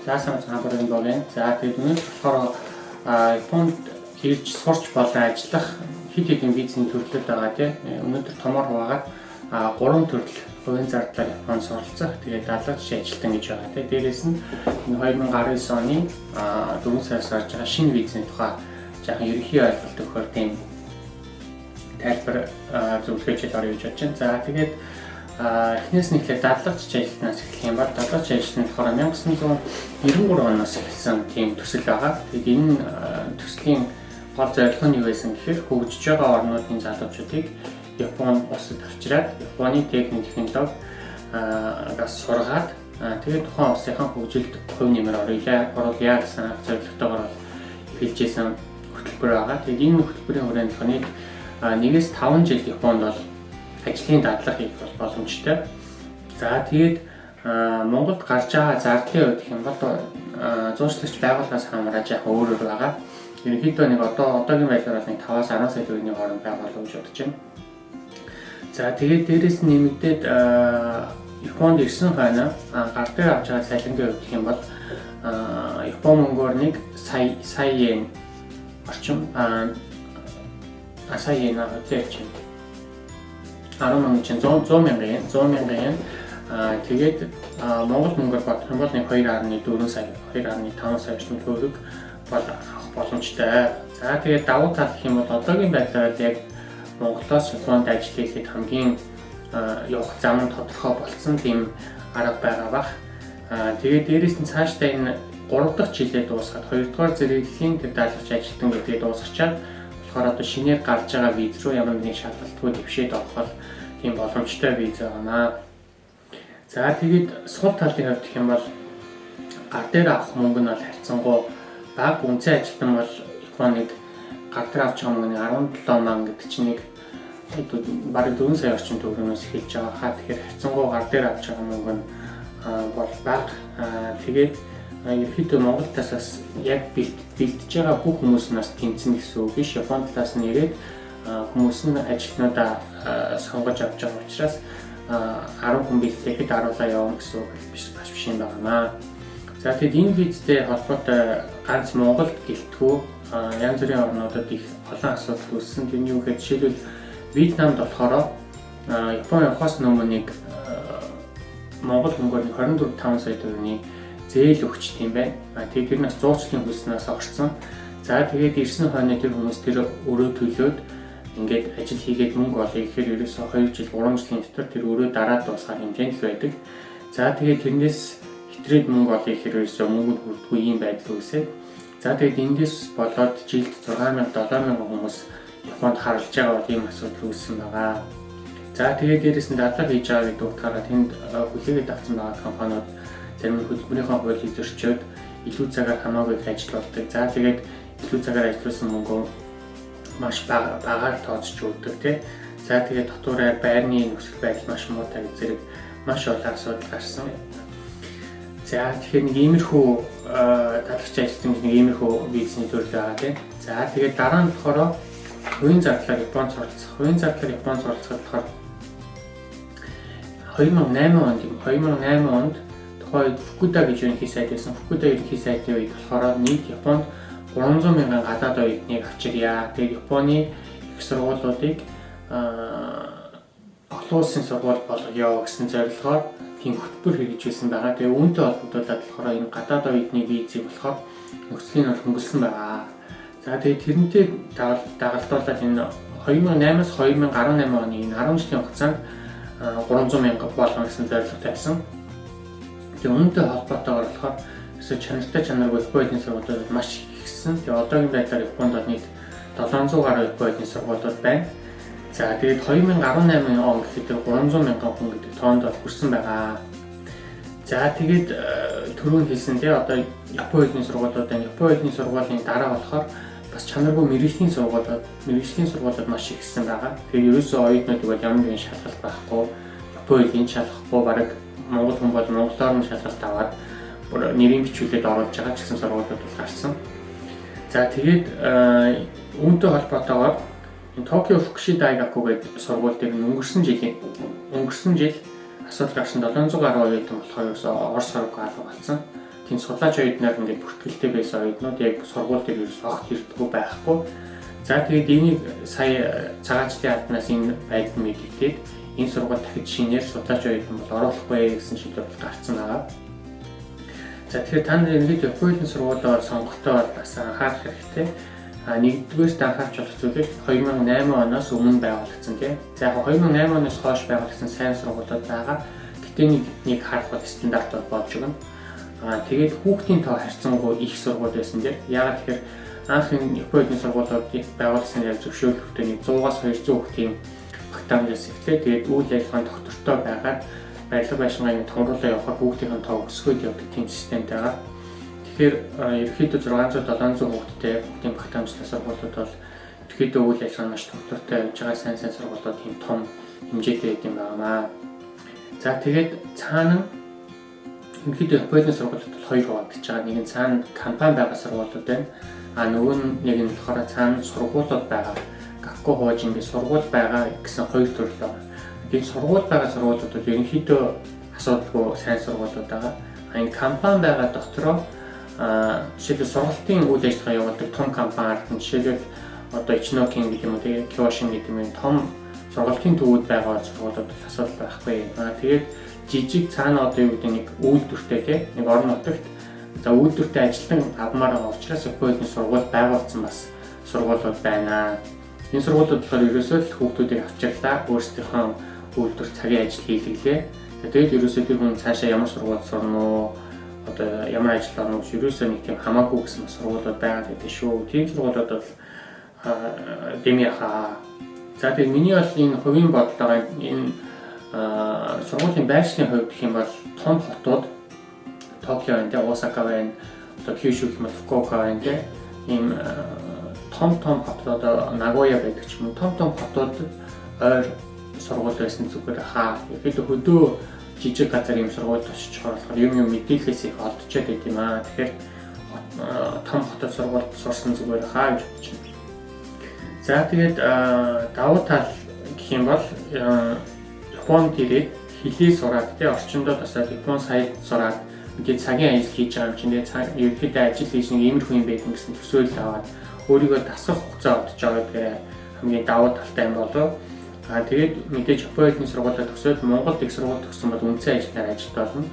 Заасан хамбарын багийн. За тэгээд өнөөдөр болохоор Японд ирж сурч болон ажиллах хэд хэдэн визний төрлүүд байгаа тийм. Өнөөдөр томор хуваагаад 3 төрөл хувийн зардлаар Японд суралцах. Тэгээд дадлагч ажилтан гэж байгаа тийм. Дээрээс нь 2019 оны 4 сараас гарч байгаа шинэ визний тухай жоохон ерөнхий ойлголт өгөхөөр тийм тайлбар зөвлөгөөж орё гэж бодож байна. За тэгээд эхнээс нь эхлээд дадлагч ажилтнаас эхлэх юм бол дадлагч ажилтны болохоор 1993 оноос эхэлсэн тийм төсөл байгаа. Тэгээд энэ төслийн гол зорилго нь юу байсан гэхээр хөгжиж байгаа орнуудын залуучуудыг Японд босод авчираад Японы техник технологигаас сургаад тэгээд тухайн улсынхаа хөгжилд хувь нэмэр оруулъя гэсэн зорилготойгоор хэлжсэн хөтөлбөр байгаа. Тэгээд энэ хөтөлбөрийн хүрээнд нийт 1-5 жил Японд бол ажлын дадлага хийх боломжтой. За тэгээд Монголд гарч байгаа зардлын хувьд гэх юм бол зуучлагч байгууллагаас хамаарч яг өөр байгаа. Ерөнхийдөө нэг одоогийн байдлаар нэг 5-аас 10 сая төгрөгийн хооронд байгуулах гэж бодож байна. За тэгээд дээрээс нь нэмэгдээд Японд ирсэн хойно гар дээр авч байгаа цалингийн хувьд гэх юм бол Япон мөнгөөр нэг сая йен орчим сая йен авч чинь 10 мянган чинь 100 мянган йен тэгээд Монгол мөнгөөр бодох юм бол нэг 2.4 сая 2.5 сая орчим төгрөг бол авах боломжтой. За тэгээд давуу тал гэх юм бол одоогийн байдлаар яг Монголоос Японд ажил хийхэд хамгийн явах зам нь тодорхой болсон тийм арга байгаа бах. Тэгээд дээрээс нь цаашдаа энэ 3 дахь жилээ дуусгаад 2 дугаар зэрэглэлийн тэр дадлагч ажилтан гэдгийг дуусгачаад болохоор одоо шинээр гарч байгаа виз руу ямар нэгэн шалгалтгүй дэвшээд орох тийм боломжтой виз байна. За тэгээд сул талын хувьд гэх юм бол гар дээр авах мөнгө нь бол харьцангуй бага. Үнэтэй ажилтан бол Японыг гар дээр авч байгаа мөнгөний 17 мянган гэдэг чинь нэг бараг 4 сая орчим төгрөгөөс эхэлж байгаа хаа. Тэгэхээр харьцангуй гар дээр авч байгаа мөнгө нь бол бага. Тэгээд ерөнхийдөө Монгол талаас яг бэлтэж байгаа бүх хүмүүс нас тэнцэн гэсэн үг биш. Япон талаас нь ирээд хүмүүс нь ажилтнуудаа сонгож авч байгаа учраас 10 хүн бэлтээхэд 10-аа явна гэсэн үг биш юм байна. За тэгээд энэ визтэй холбоотой ганц Монголд гэлтгүү янз бүрийн орнуудад их олон асуудал үүссэн. Тэрний үгээр жишээлбэл Вьетнамд болохоор Япон явахаас өмнө нэг Монгол мөнгөөр 24.5 сая төгрөгийн зээл өгч тийм байна. Тэгээд тэр нас зуучлалын хөлснөөс орсон. За тэгээд ирсэн хойно тэр хүмүүс тэр өрөө төлөөд ингээд ажил хийгээд мөнгө олъё гэхээр ерөөсөө 2 жил 3 жилийн дотор тэр өрөө дараад дуусгах хэмжээнд л байдаг. За тэгээд тэрнээс хэтрээд мөнгө олъё гэхээр ерөөсөө мөнгө хүрдэггүй юм байдал үүсээд. За тэгээд эндээс болоод жилд 6,000-7,000 хүмүүс Японд харалж байгаа бол ийм асуудал үүссэн байгаа. За тэгээд дээрээс нь дадлага хийж байгаа гэдэг утгаараа тэнд хүлээгээд авсан байгаа компаниуд зарим нь хөтөлбөрийнхөө хуулийг зөрчөөд илүү цагаар хамаагүй их ажил болдог. За тэгээд илүү цагаар ажилласан мөнгөө маш багаар тооцож өгдөг тийм. За тэгээд дотоороо байрны нөхцөл байдал маш муутай зэрэг маш олон асуудал гарсан. За тэгэхээр нэг иймэрхүү дадлагч ажилтны нэг иймэрхүү визний төрөл байгаа тийм. За тэгээд дараа нь болохоор хувийн зардлаар Японд суралцах. Хувийн зардлаар Японд суралцахад болохоор 2008 онд тухайд Фукуда гэж ерөнхий сайд байсан. Фукуда ерөнхий сайдын үед болохоор нийт Японд 300 мянган гадаад оюутныг авчирья. Тэгээд Японы их сургуулиудыг олон улсын сургууль болгоё гэсэн зорилгоор тийм хөтөлбөр хэрэгжүүлсэн байгаа. Тэгээд үүнтэй холбогдуулаад болохоор энэ гадаад оюутны визийг болохоор нөхцөлийн бол хөнгөлсөн байгаа. За тэгээд тэрнтэй дагалдуулаад энэ 2008-аас 2018 оны энэ 10 жилийн хугацаанд 300 мянга болгоно гэсэн зорилго тавьсан. Тэгээд үүнтэй холбоотойгоор болохоор чанартай чанаргүй Японы эдийн сургуулиуд маш ихсэн. Тэгээд одоогийн байдлаар Японд бол нийт 700 гаруй Японы эдийн сургуулиуд байна. За тэгээд 2018 он гэхэд 300 мянган хүн гэдэг тоонд бол хүрсэн байгаа. За тэгээд түрүүн хэлсэн тий одоо Японы эдийн сургуулийн дараа болохоор бас чанаргүй мэргэжлийн сургуулиуд маш ихсэн байгаа. Тэгээд ерөөсөө оюутнууд бол ямар нэгэн шалгалт байхгүй, Японы эдийн шалгахгүй бараг Монгол хүн бол монголоор нь шалгалт аваад нэрийн бичүүлээд оруулж байгаа ч гэсэн сургуулиуд бол гарсан. За тэгээд үүнтэй холбоотойгоор Токио Фукушида Дайгаку гэдэг сургуультыг өнгөрсөн жил асуудал гарсан 700 гаруй оюутан болохоор ерөөсөө Орос хорог алга болсон. тийм судлаач оюутнаар ингээд бүртгэлтэй байсан оюутнууд яг сургууль дээр ерөөс огт ирдэггүй байхгүй. За тэгээд энийг сая цагаачлалын албанаас энэ байдал мэдэгдээд энэ сургууль дахиж шинээр судлаач оюутан бол оруулахгүй гэсэн шийдвэр гарсан байгаа. За тэгэхээр та нар ингээд Японы сургуулиуд сонголтоо бас анхаарах хэрэгтэй. Нэгдүгээрт анхаарч болох зүйлийг 2008 оноос өмнө байгуулагдсан тийм. За яг 2008 оноос хойш байгуулагдсан сайн сургуулиуд байгаа. Гэтэ нэг харах бол стандарт болж өгнө. Тэгээд хүүхдийн тоо харьцангуй их сургууль байсан дээр яагаад тэгэхээр анх энэ Японы сургуулиудыг байгуулсан яг зөвшөөрлөлтөд 100-аас 200 хүүхдийн багтаамжаас эхлээ. Тэгээд үйл ажиллагааны доктортой байгаад барилга байшингийн томруулаа явахаар хүүхдийн тоо өсгөөд явдаг тийм системтэй байгаа. Тэгэхээр ерөнхийдөө 600-700 хүүхэдтэй хүүхдийн багтаамжтай сургуулиуд бол ерөнхийдөө үйл ажиллагаа маш доктортой явж байгаа сайн сургуулиуд тийм том хэмжээтэй байт юм байна. За тэгээд цаана ерөнхийдөө Японы сургуулиуд бол хоёр хуваагдаж байгаа. Нэг нь цаана компани байгаа сургуулиуд байна. Нөгөө нэг нь болохоор цаана сургуулиуд байгаа. Гакку хувааж ингээд сургууль байгаа гэсэн хоёр төрөл байна. Тэгээд сургууль байгаа сургуулиуд бол ерөнхийдөө асуудалгүй сайн сургуулиуд байгаа. Энэ компани байгаа дотроо жишээлбэл сургалтын үйл ажиллагаа явуулдаг том компани ард нь жишээлбэл одоо Ичнокин гэдэг юм уу тийм Кёшин гэдэг юм том сургалтын төвүүд байгаа сургуулиуд асуудал байхгүй. Тэгээд жижиг цаана одоо юу гэдэг нэг үйлдвэртэй тийм нэг орон нутагт за үйлдвэртэй ажилтан авмаар байгаа учраас Японы сургууль байгуулсан бас сургуулиуд байна. Энэ сургуулиуд болохоор ерөөсөө л хүүхдүүдийг авчирлаа өөрсдийнхөө үйлдвэр цагийн ажил хийлгэлээ. Тэгээд ерөөсөө тэр хүн цаашаа ямар сургууль сурна уу одоо ямар ажил орно гэж ерөөсөө нэг тийм хамаагүй гэсэн сургуулиуд байгаад байдаг шүү. Тийм сургуулиуд бол дэмияха. За тэгээд миний бол энэ хувийн бодлогоо энэ сургуулийн байршлын хувьд гэх юм бол том хотууд Токио байна, Осака байна, одоо Кюшу гэх юм бол Фукуока байна тийм ийм том хотууд Нагоя байдаг ч юм уу том хотууд ойр сургууль байсан зүгээр хаа. Ерөөдөө хөдөө жижиг газар юм сургуульд очиж болохоор юм мэдээлэлээс их олдчиход байт юм аа. Тэгэхээр том хотод сургуульд сурсан зүгээр хаа гэж бодож байна. За тэгээд давуу тал гэх юм бол Японд ирээд хэлээ сураад тэ орчиндөө тасаад Япон сая сураад ингээд цагийн ажил хийж байгаа юм чинь тэгээ ерөнхийдөө ажил хийж нэг иймэрхүү юм байдаг гэсэн төсөөлөл аваад өөрийгөө дасгах хугацаа олдож байгаа гэдэг хамгийн давуу талтай юм болов. Тэгээд мэдээж Японы сургуулиуд төгсөөд Монголд их сургууль төгссөн бол үндсэн ажлаар ажиллаж болно.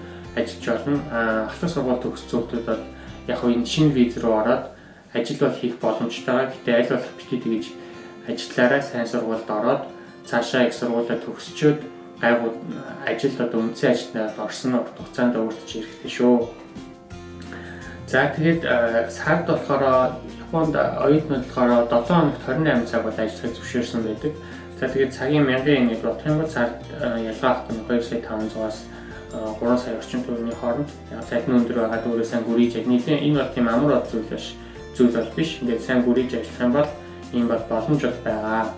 Ахлах сургууль төгссөн хүмүүс бол яг энэ шинэ виз рүү ороод ажил бол хийх боломжтой. Гэтэ аль болох бити тэгж ажиллаараа сайн сургуульд ороод цаашаа их сургуулиуд төгсчөөд гайгүй ажилд одоо үндсэн ажилд орсон хугацаанд өөрчлөж ирэхтэй шүү. За тэгээд сард болохоор Японд оюутнууд болохоор 7 хоногт 28 цаг бол ажиллахыг зөвшөөрсөн байдаг. За тэгээд цагийн 1000 yen бодох юм бол сард ялгаа авах нь 2,500-аас 3 сая орчим төгрөгийн хооронд цалин өндөр байгаа дүүрээ сайн гүрийж нийлээ энэ бол тийм амар зүйл бол биш. Ингээд сайн гүрийж ажиллах юм бол ийм бол боломж байгаа.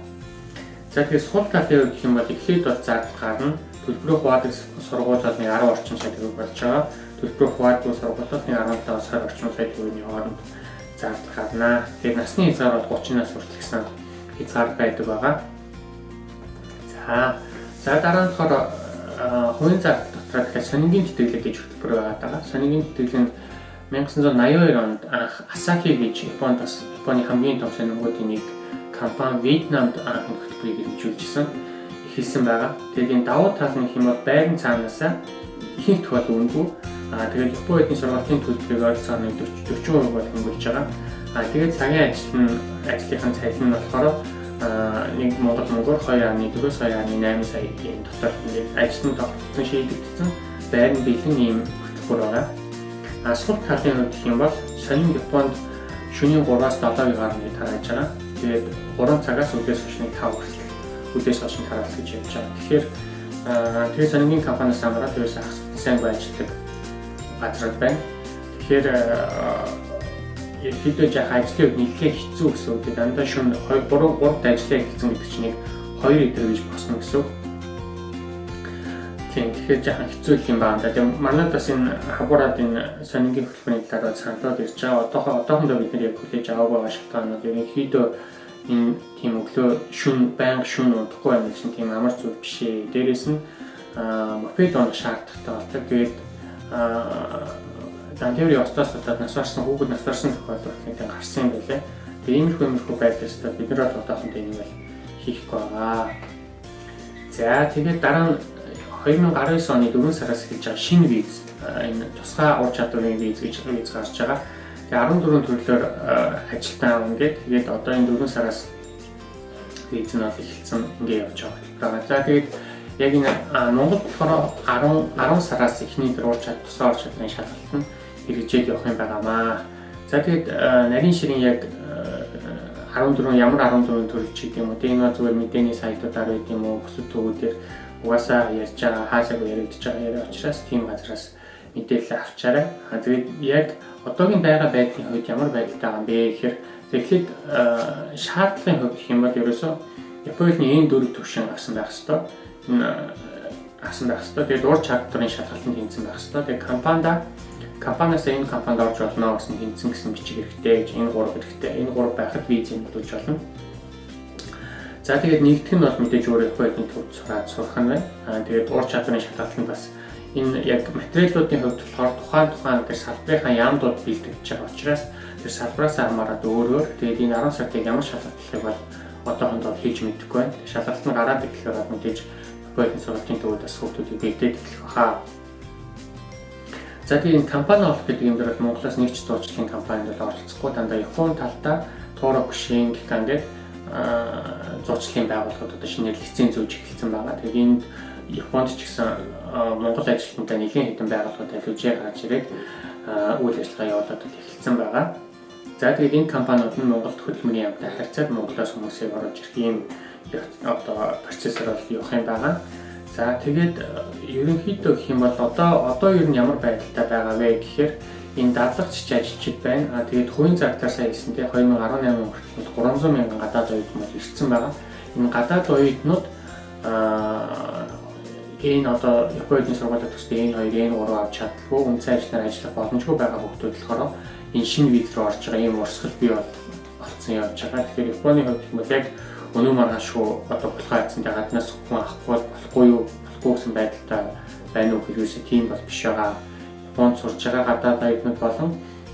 За тэгээд сул талын хувьд гэх юм бол эхлээд бол зардал гарна. Төлбөрөө хуваадаг сургуулиуд нэг 10 орчим сая төгрөг болж байгаа. Төлбөрөө хуваадаг сургуулиуд нэг 17-аас 20 орчим сая төгрөгийн хооронд зардал гарна. Тэгээд насны хязгаар бол 30-наас хүртэл гэсэн хязгаар байдаг байгаа. За дараа нь болохоор хувийн зардал дотроо тэгэхээр сонингийн тэтгэлэг гэж хөтөлбөр байгаа. Сонингийн тэтгэлэг 1982 онд анх Asahi гэж Японы хамгийн том сонингуудын нэг компани Вьетнамд анхны хөтөлбөрийг хэрэгжүүлжсэн эхэлсэн байгаа. Тэгээд энэ давуу тал нь хэм бол байрны цаанаасаа ихэнх тохиол үнэгүй. Тэгээд Японы сургуулийн төлбөрийг ойролцоогоор 40% бол хөнгөлж байгаа. Тэгээд цагийн ажлынхаа цалин нь болохоор нэг Монгол мөнгөөр 2.4-өөс 2.8 саяын дотор ингээд ажлын тогтцсон шийдэгдсэн байрны бэлэн ийм хөтөлбөр байгаа. Сул талын хувьд гэх юм бол сонин Японд шөнийн 3-аас 7-ийн хооронд тарааж байгаа. Тэгээд 3 цагаас өдөөс хойш 5 хүртэл өдөөс хойш тараалт гэж явж байгаа. Тэгэхээр тэгээд сонингийн компаниас хамаарат ерөөсөө сайн ажилладаг газар байна. Тэгэхээр ерөнхийдөө яг ажлын үед нэлээд хэцүү гэсэн үг. Дандаа шөнө 3-3-д ажиллаа гэсэн гэдэг чинь нэг 2 өдөр гэж босно гэсэн үг. Тэгэхээр жаахан хэцүү юм байна. Тэгээд манайд бас энэ хабураад энэ сонингийн хөтөлбөрийн талаар саналууд ирж байгаа. Одоохондоо бид нэр яг хүлээж аваагүй байгаа шалтгаанууд ерөнхийдөө энэ тийм өглөө байнга шөнө унтахгүй байх чинь тийм амар зүйл биш ээ. Дээрээс нь мопед он шаардлагатай болдог. Тэгээд Тээврийн остоос болоод нас барсан хүүхэд нас барсан тохиолдол нэг гарсан юм байлээ. Тэгээ иймэрхүү байдлаас бид нар бол одоохондоо энийг бол хийхгүй байгаа. За тэгээд дараа нь 2019 оны 4 сараас эхэлж байгаа шинэ виз энэ тусгай ур чадварын виз гэж гарч байгаа. Тэгээ 14 төрлөөр ажилтан авна тэгээд одоо энэ 4 сараас виз нь бол эхэлсэн ингээ явж байгаа. За тэгээд яг энэ Монголд болохоор 10 сараас эхний ур чадвар тусгай ур чадварын шалгалт нь хэрэгжээд явах юм байгаамаа. За тэгээд нарийн ширийн яг 14 ямар 14 төрөл ч гэдэг юм уу. Энэ бол зүгээр мэдээний сайтуудаар байд юм уу, бусад төвүүдээр угаасаа ярьж байгаа, хаасаагүй яригдж байгаа яриа учраас тийм газраас мэдээлэл авчаарай. Тэгээд яг одоогийн байгаа байдлын хувьд ямар байдалтай байгаа юм бэ гэхээр эхлээд шаардлагын хувьд гэх юм бол ерөөсөө Японы энэ дөрөв төвшин авсан байх хэвээр. Тэгээд ур чадварын шалгалтанд тэнцсэн байх хэвээр. Тэгээд компаниас энэ компанид орж болно гэсэн тэнцсэн гэсэн бичиг хэрэгтэй гэж энэ 3 хэрэгтэй. Энэ 3 байхад визийг төлж болно. За тэгээд нэгдүгээр нь бол мэдээж өөрөө Японы төвд сурах нь байна. Тэгээд ур чадварын шалгалтанд бас энэ яг материалуудын хувьд болохоор тухайн тэр салбарынхаа яамдууд бэлтгэж байгаа учраас тэр салбараас хамаарат өөрөөр тэгээд энэ 10 сартыг ямар шалгалтыг бол одоохондоо хийж мэдэхгүй байна. Шалгалт нь гараад ирэхээр мэдээж Японы сургалтын төвд бас хүүхдүүдийг бэлдээд эхлэх баха. За тийм компани олох гэдэг юм дээр Монголоос нэг ч зурчлалын компанид бол оролцохгүй дандаа Японы талдаа Torakushin гэх ингээд зурчлалын байгууллагууд одоо шинээр лиценз өгж эхэлсэн байгаа. Тэгээд энд Японд ч гэсэн Монгол ажилтнуудаа нэлийн хэдэн байгууллагууд төлөвлөж гарч ирээд үйл ажиллагаа явуулаад эхэлсэн байгаа. За тэгээд энэ компаниуд нь Монголд хөдөлмөрийн яамтай харьцаад Монголоос хүмүүсийг оруулж ирэх юм одоо процессор бол явах юм байгаа. За тэгээд ерөнхийдөө гэх юм бол одоо ер нь ямар байдалтай байгаа вэ гэхээр энэ дадлagч ажилчид байна. Тэгээд хувийн зардаар сая хэлсэн те 2018 он хүртэл 300 мянган гадаад оюутнууд ирсэн байгаа. Энэ гадаад оюутнууд энэ одоо Японы сургуулиуд төстэй энэ 2 3 авч чадлаггүй үнцэн ажиллаар ажиллах боломжгүй байгаа хүмүүс болохоор энэ шинэ виз рүү орж байгаа юм урсгал бий болсон явж байгаа. Тэгэхээр Японы хувьд юм бол яг өнөө маргаашгүй одоо болохоо айцсантай гаднаас хүн авахгүй болохгүй гэсэн байдалтай байна уу гэхээс тийм бол биш байгаа. Японд сурж байгаа гадаад оюутнууд болон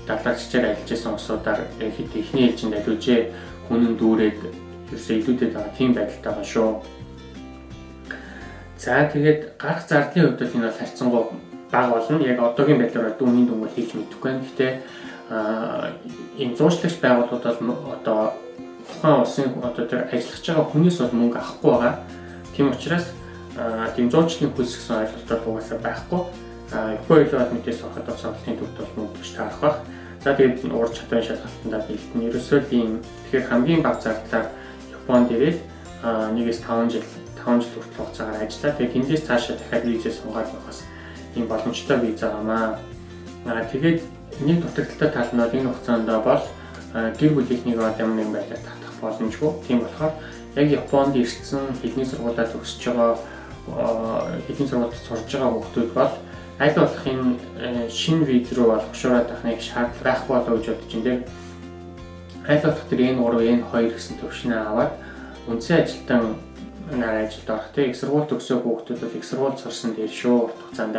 дадлagчаар ажиллаж байсан усуудаар хэд ихний ээлжинд аливжээ хүн нь дүүрээд ерөөсөө илүүдэд байгаа тийм байдалтай байгаа шүү. За тэгээд гарах зардлын хувьд бол энэ бол харьцангуй бага болно. Яг одоогийн байдлаар үнийн дүнгээр хийж мэдэхгүй байна. Гэхдээ энэ зуучлагч байгууллагууд бол одоо тухайн улсын одоо тэр ажиллаж байгаа хүнээс бол мөнгө авахгүй байгаа. Тийм учраас тийм зуучлагын хөлс гэсэн ойлголт угаасаа байхгүй. Японы бол мэдээс авахд сонголтын төвд бол мөнгө гэж таарах байх. За тэгээд ур чадварын шалгалтандаа бэлтэн. Ерөөсөө ийм тэгэхээр хамгийн бага зардлаар Японд ирээд 1-5 жил хүртэл хугацаагаар ажиллаа. Тэгээд эндээс цаашаа дахиад визээ сунгаад явахаас ийм боломжтой виз байгаамаа. Тэгээд нэг дутагдaltaй тал нь энэ хугацаанд бол гэр бүлийнхнийг ямар нэгэн байдлаар татах боломжгүй. Тийм болохоор яг Японд ирсэн хэлний сургуулиуд төгсөж байгаа хэлний сургуульд сурж байгаа хүмүүс бол аль болох энэ шинэ виз рүү олгошроод авахыг шаардлага байхгүй болоо гэж бодож байна. Тэр аль болох тэр N3, N2 гэсэн төвшнээ аваад үндсэн ажилтан нарийн ажилд орох тийм их сургууль төгсөөг хүмүүс бол их сургууль сурсан дээр шүү урт хугацаанд.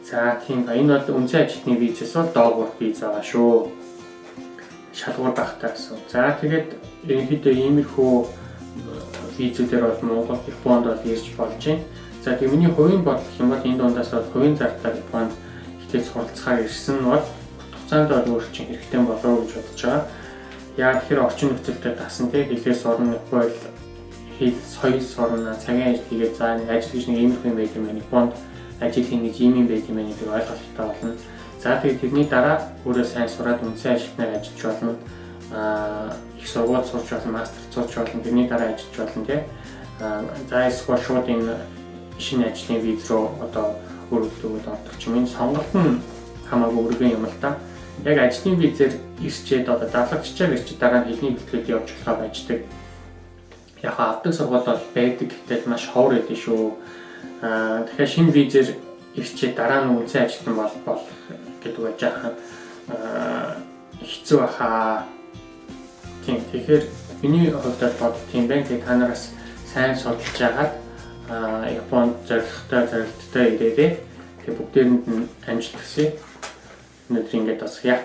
За тийм энэ бол үндсэн ажилтны визээс бол доогуур виз байгаа шүү. Шалгуур багтаа гэсэн. За тэгээд ерөнхийдөө иймэрхүү визүүдээр бол Монгол, Японд бол ирж болж байна. За тэгээд миний хувийн бодол юм бол энэ дундаас бол хувийн зардал Японд ихтэй суралцахаар ирсэн нь бол хугацаанд бол өөр чинь хэрэгтэй болов гэж бодож байгаа. Яа тэгэхээр орчин нөхцөлтэй тасан тийм хэлээс орно Японд хэл соёл сурна, цагийн ажил хийгээд за ажил гэж нэг иймэрхүү юм байт юм байна. Японд ажил хийн гэж ийм юм байт юм байна гэдэг ойлголттой болно. За тэгээд тэрний дараа өөрөө сайн сураад үндсэн ажилтнаар ажиллаж болно. Их сургууль сурч болно, мастер сурч болно, тэрний дараа ажиллаж болно тийм. За эсвэл шууд энэ шинэ ажлын виз рүү одоо өргөлдөөд ордог ч юм. Энэ сонголт нь хамаагүй өргөн юм л да. Яг ажлын визээр ирчээд одоо дадлagчаар ирчээд дараа нь хэлний бэлтгэлд явж болохоо байждаг. Яг авдаг сургууль бол байдаг гэтэл маш ховор байдаг шүү. Тэгэхээр шинэ визээр ирчээд дараа нь үндсэн ажилтан болох гэдэг байж байгаа хэцүү баха. Тийм тэгэхээр миний хувьд бол тийм байна. Тэгээд та нараас сайн судалж агаад Японд зорилттой ирээрээ Тэгээ бүгдээрэнд нь амжилт хүсье. Өнөөдөр ингэж тасгая.